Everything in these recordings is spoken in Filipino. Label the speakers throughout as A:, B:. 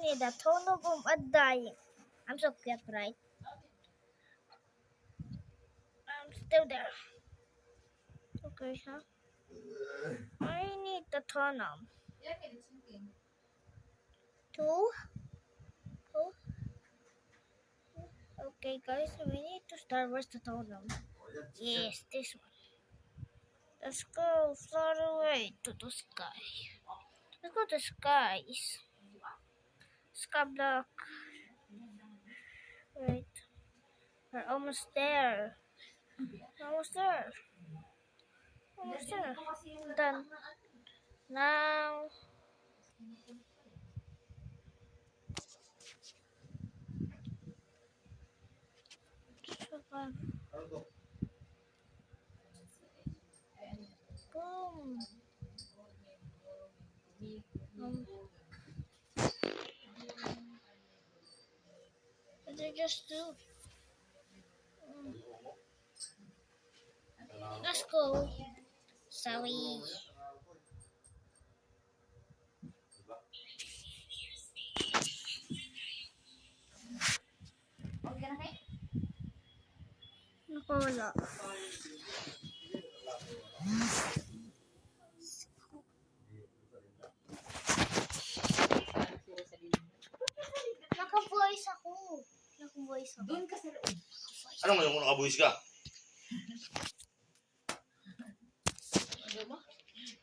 A: need a ton of them are dying. I'm so cute, right? I'm still there. Okay, huh? I need a ton of them. Two? Two? Okay, guys, we need to start with the totem. Yes, this one. Let's go far away to the sky. Let's go to the skies. Sky block. Wait. We're almost there. Almost there. Almost there. Done. Now. Boom. What did I just do? Let's go. Sorry. Naku, wala. Naka-voice ako. Naka-voice ako. Doon ka sa loob.
B: Ano ngayon kung nakabuhis ka?
C: Ano mo?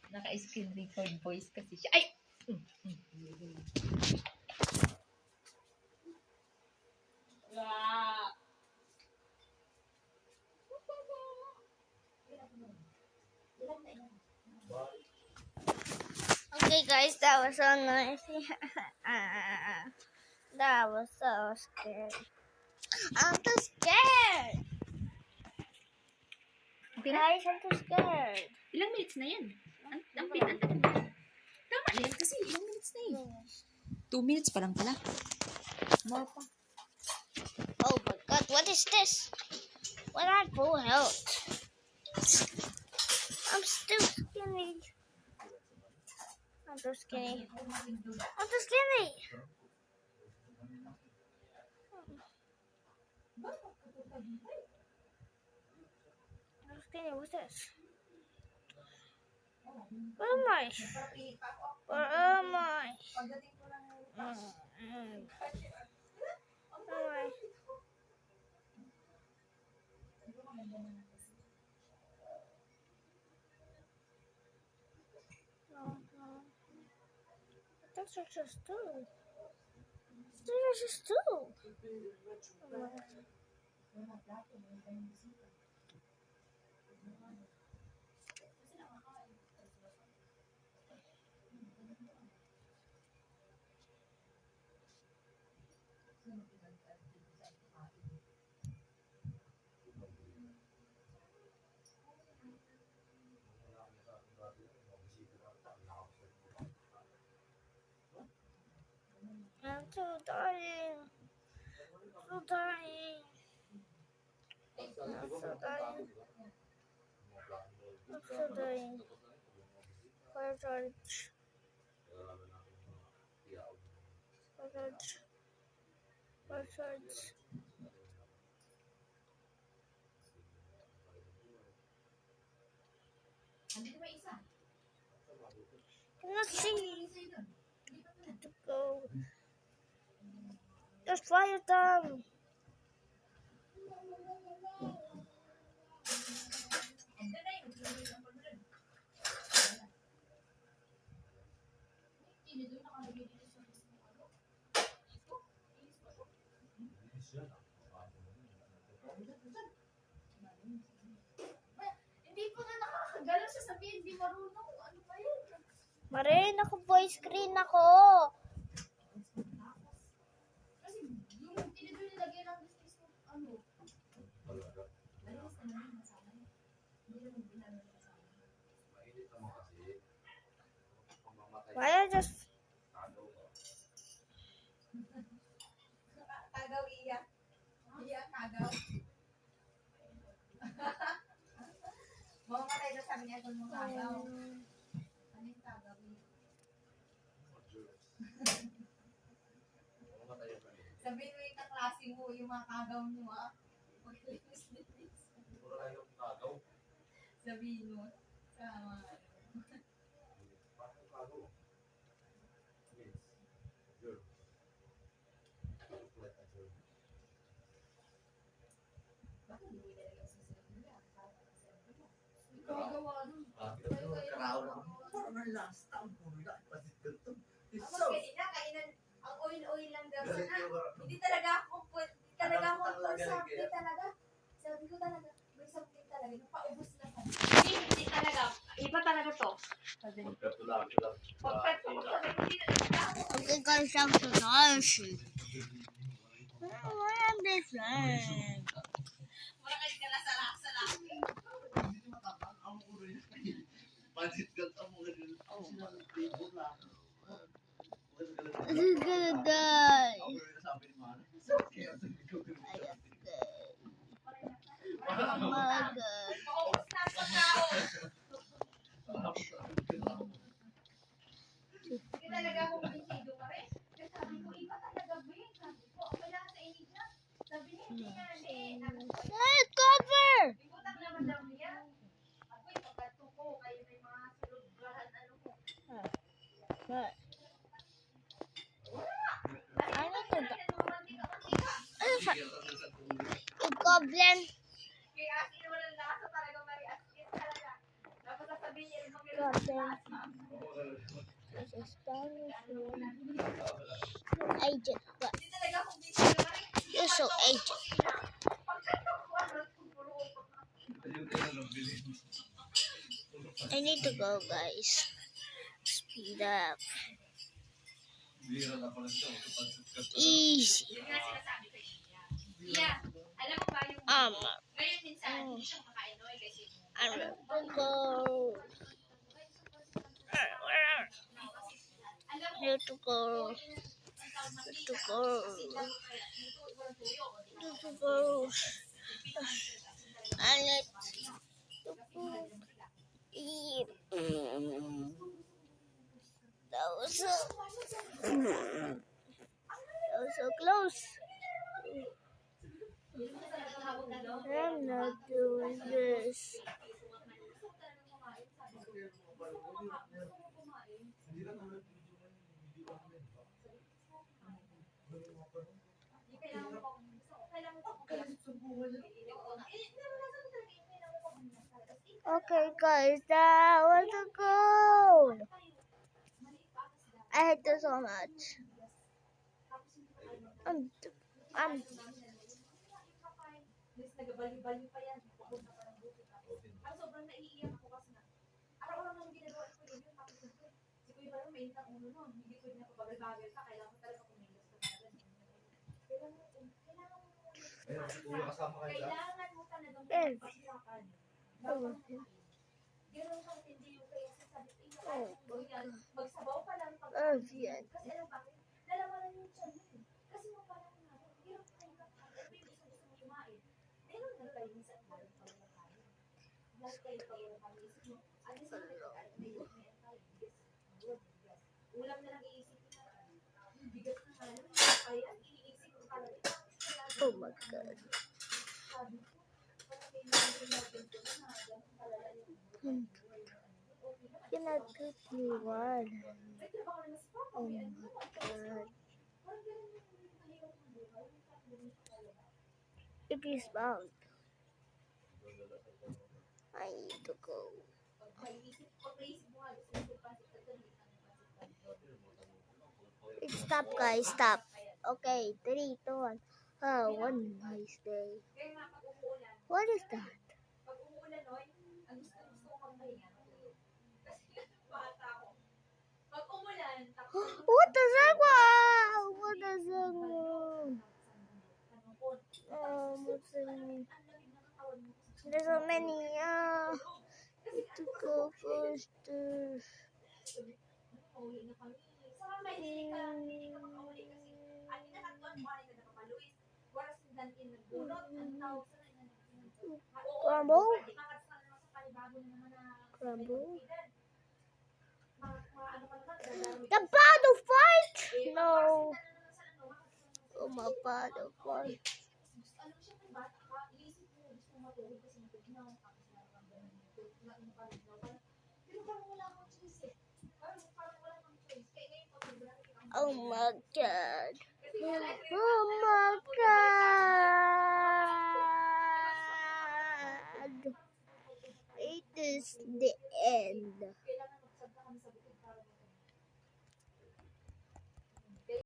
C: Naka-screen record voice kasi siya. Ay!
A: Okay, guys, that was so nice. That was so scary. I'm too scared.
C: Okay na?
A: Guys, I'm too scared.
C: Ilang minutes na yan? Ang pinantagal na. Tama na yan kasi ilang minutes na yun. 2 minutes pa lang pala. More pa.
A: Oh my god, what is this? What are full health? I'm still skinny. I'm too skinny. I'm too skinny. I'm skinny. What's this? Where am I? Where am I? Where am I? No. Those are just two. Those are just two. I'm so dying. So dying. I'm so dying. I'm so dying. Fire charge. Fire charge. Fire charge. Let's see. To go. Just fire them.
C: Hindi ko na nakakagalaw sa sabihin, hindi marunong. Ano ba yun?
A: Marin, ako voice screen ako.
C: Kasi yung tinidulilagay ng business mo, ano?
A: Why I just...
C: Kagaw iya. Iya, kagaw. Mga matay na sabi niya kung mga kagaw. Ano yung kagaw? Sabihin mo yung kaklase mo, yung mga kagaw mo, ah. Maglinis-linis. Sabihin mo. Sa mga bakit hindi talaga susunod nila? Gagawa nun. Pwede na, kainan, ang oil-oil lang daw sana. Hindi talaga ako, hindi talaga. Sabi ko talaga, may something talaga, yung paubos na sa. Hindi talaga, iba talaga to.
A: Okay guys, I'm so nasty. What am I saying?
C: Wala kayo kalasala-sala.
A: This is gonna die. Oh my god.
C: Paubos na sa tao. Hindi talaga ako magsido pa rin. Kasi sabi ko, iba talaga ba yun? Sabi ko, okay lang sa inyo na. Sabi niya, hindi nga,
A: Hey, cover!
C: Ibutang naman daw niya. Ako yung pagkatuko, kayo may mga sulubrahan, ano ko.
A: What?
C: Ano to?
A: Goblin.
C: Kaya asin naman ang lasa talaga, Mari. Asin talaga. Tapos sasabihin niya, ibang
A: Goblin. This is Spanish. Agent. What?
C: Hindi talaga akong busy, Mari.
A: You're so agent. I need to go, guys. Speed up. Easy.
C: Yun nga sinasabi ko niya. Yeah. Alam mo ba yung ngayon minsan, hindi siya makakain oil kasi
A: I'm gonna go. Here to go. Here to go. Here to go. And let's eat. That was so close. I'm not doing this. Okay, guys, that was a goal. I hate this so much. I'm
C: nagabali-bali pa yan. Papunta pa ng buti. Ang sobrang naiiyak ako kasi na araw-araw nang ginagawa ko yun. Tapos si Kuya Baro, may intang ulo nun. Hindi ko na pabagal-bagal pa. Kailangan ko talaga kumilos ka talaga. Kailangan mo talagang pagpasirapan. Ganun kang hindi yung kaya sasabi ko, magsabaw pa lang pag kasi ano ba? Lalaman yung tiyan mo eh. Kasi mo parang hirap kayo ka. Ano yung gusto mo kumain? Meron na kayo minsan parang pagkakain. Lahat kayo pagkakain. Ano sa mga ulam na lang iisipin natin. Bigas na nga lang. Kaya iniisip ko talaga.
A: oh my god.
C: Sabi ko, parang may natin natin ko na ganun talaga yung
A: Can I cook me one? Oh my god. It is bound. I need to go. Stop, guys, stop. Okay, 3, 2, 1. Oh, one nice day. What is that? What does that mean? What does that mean? What's that mean? There's so many. To go first. Crumble? Crumble? The battle fight? No. Pumapalo pa.
C: Alam mo, syempre bata ka, iisip mo, gusto mo matulog kasi matulog na, tapos nararamdaman mo, pero parang wala kang choice eh. Parang wala kang choice. Kaya ngayon, pag nag-grabe ka,
A: Oh my God.
C: kasi nga, like,
A: Oh my God. It is the end.
C: kailangan magsabta kami sa bukid.